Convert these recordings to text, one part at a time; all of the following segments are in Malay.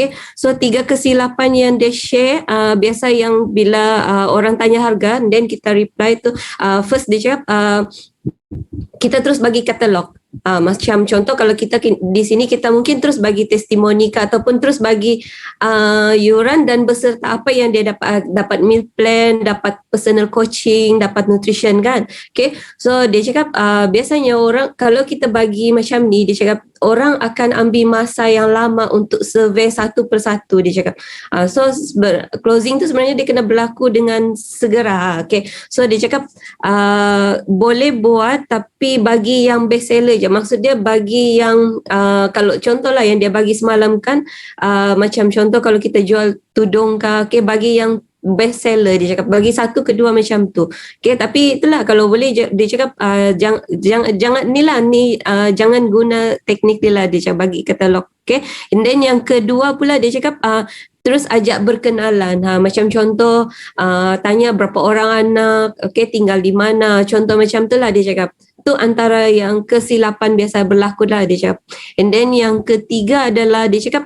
Okay, so 3 kesilapan yang dia share, biasa yang bila orang tanya harga, then kita reply tu, first dia cakap, kita terus bagi katalog. Macam contoh kalau kita di sini kita mungkin terus bagi testimoni ke, ataupun terus bagi yuran dan beserta apa yang dia dapat meal plan, dapat personal coaching, dapat nutrition kan. Okay, so dia cakap biasanya orang kalau kita bagi macam ni, dia cakap orang akan ambil masa yang lama untuk survey satu persatu, dia cakap. So closing tu sebenarnya dia kena berlaku dengan segera. Okay, so dia cakap boleh buat tapi bagi yang best seller je. Maksud dia bagi yang kalau contohlah yang dia bagi semalam kan, macam contoh kalau kita jual tudung ke, okay, bagi yang best seller, dia cakap bagi 1 ke 2 macam tu. Okay, tapi itulah kalau boleh dia cakap jangan jangan guna teknik dia lah, dia cakap bagi katalog. Okay, and then yang kedua pula dia cakap terus ajak berkenalan. Macam contoh tanya berapa orang anak, okay, tinggal di mana, contoh macam tu lah dia cakap. Tu antara yang kesilapan biasa berlaku lah, dia cakap. And then yang ketiga adalah dia cakap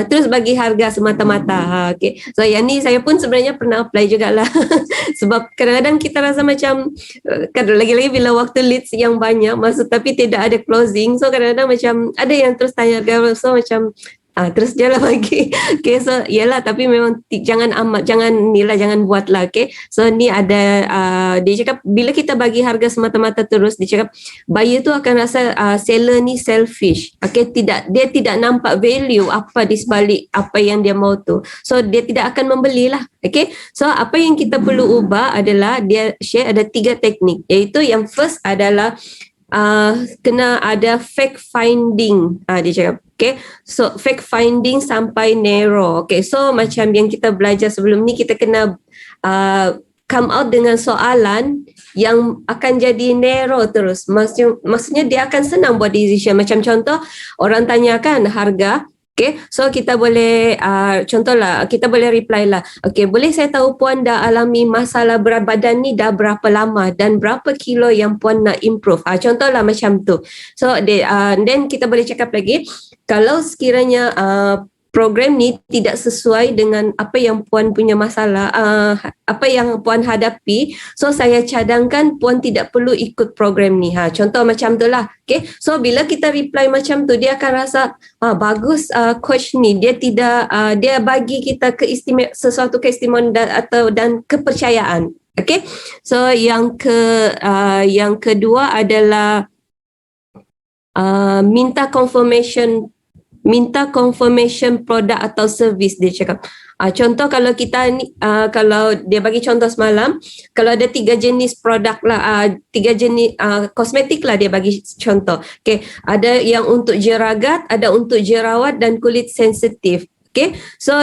terus bagi harga semata-mata. Okay, so yang ni saya pun sebenarnya pernah apply jugalah. Sebab kadang-kadang kita rasa macam lagi-lagi bila waktu leads yang banyak masuk tapi tidak ada closing, so kadang-kadang macam ada yang terus tanya harga, so macam terus je lah bagi. Okay, so yalah, tapi memang jangan buat lah. Okay, so ni ada dia cakap bila kita bagi harga semata-mata terus, dia cakap buyer tu akan rasa seller ni selfish. Okay, dia tidak nampak value apa di sebalik apa yang dia mau tu, so dia tidak akan membelilah. Okay, so apa yang kita perlu ubah adalah dia share ada 3 teknik, iaitu yang first adalah kena ada fact finding, dia cakap. Okay, so fact finding sampai narrow. Okay, so macam yang kita belajar sebelum ni, kita kena come out dengan soalan yang akan jadi narrow terus. Maksudnya dia akan senang buat decision. Macam contoh orang tanyakan harga. Okay, so kita boleh contohlah kita boleh reply lah. Okay, boleh saya tahu puan dah alami masalah berat badan ni dah berapa lama dan berapa kilo yang puan nak improve. Contohlah macam tu. So then kita boleh cakap lagi, kalau sekiranya program ni tidak sesuai dengan apa yang puan punya masalah, apa yang puan hadapi, so saya cadangkan puan tidak perlu ikut program ni. Contoh macam tu lah. Okay, so bila kita reply macam tu, dia akan rasa bagus coach ni, dia tidak dia bagi kita sesuatu keistimewaan dan kepercayaan. Okay, so yang kedua adalah minta confirmation produk atau servis, dia cakap. Contoh kalau kita ni, kalau dia bagi contoh semalam, kalau ada 3 jenis produk lah, 3 jenis kosmetik lah dia bagi contoh. Okay, ada yang untuk jeragat, ada untuk jerawat dan kulit sensitif. Okay, so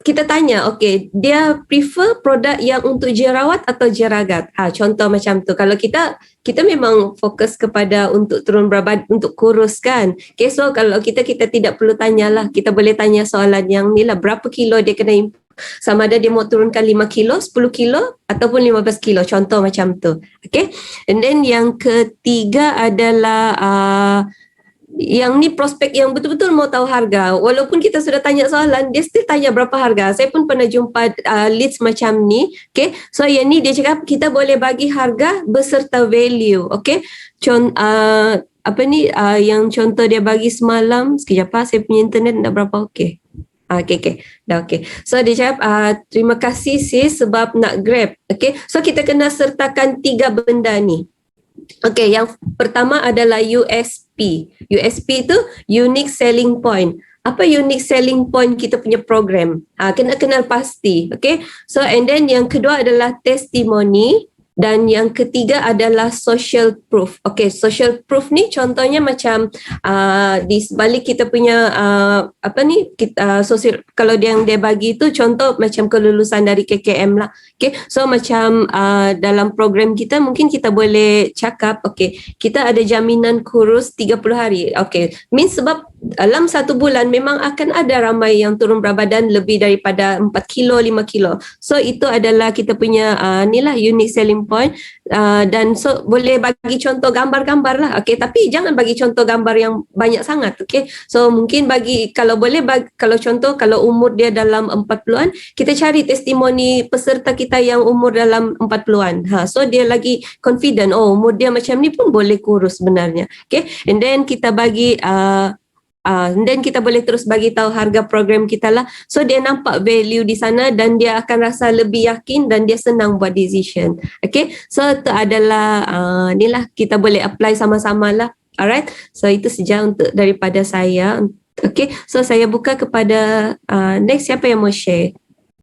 kita tanya, okay, dia prefer produk yang untuk jerawat atau jeragat? Contoh macam tu. Kalau kita memang fokus kepada untuk turun berat badan, untuk kurus kan. Okay, so kalau kita tidak perlu tanyalah. Kita boleh tanya soalan yang ni lah, berapa kilo dia kena sama ada dia mau turunkan 5 kilo, 10 kilo ataupun 15 kilo. Contoh macam tu. Okay, and then yang ketiga adalah yang ni prospek yang betul-betul mau tahu harga. Walaupun kita sudah tanya soalan, dia still tanya berapa harga. Saya pun pernah jumpa leads macam ni. Okay, so yang ni dia cakap kita boleh bagi harga beserta value. Okay, yang contoh dia bagi semalam, sekejap saya punya internet dah berapa. Okay, dah okay. So dia cakap terima kasih sis sebab nak grab. Okay, so kita kena sertakan 3 benda ni. Okay, yang pertama adalah USP. USP tu unique selling point. Apa unique selling point kita punya program? Kena kenal pasti. Okay, so and then yang kedua adalah testimoni. Dan yang ketiga adalah social proof. Okay, social proof ni contohnya macam di sebalik kita punya sosial, kalau yang dia bagi tu contoh macam kelulusan dari KKM lah. Okay, so macam dalam program kita mungkin kita boleh cakap, okay, kita ada jaminan kurus 30 hari. Okay, means sebab dalam satu bulan memang akan ada ramai yang turun berat badan lebih daripada 4 kilo, 5 kilo. So itu adalah kita punya inilah unique selling point. Dan so boleh bagi contoh gambar-gambar lah. Okay, tapi jangan bagi contoh gambar yang banyak sangat. Okay, so mungkin bagi, kalau boleh kalau contoh kalau umur dia dalam 40-an, kita cari testimoni peserta kita yang umur dalam 40-an. So dia lagi confident, oh umur dia macam ni pun boleh kurus sebenarnya. Okay, and then kita bagi then kita boleh terus bagi tahu harga program kita lah. So dia nampak value di sana dan dia akan rasa lebih yakin dan dia senang buat decision. Okay, so itu adalah inilah kita boleh apply sama-sama lah. Alright, so itu saja untuk daripada saya. Okay, so saya buka kepada next, siapa yang mau share?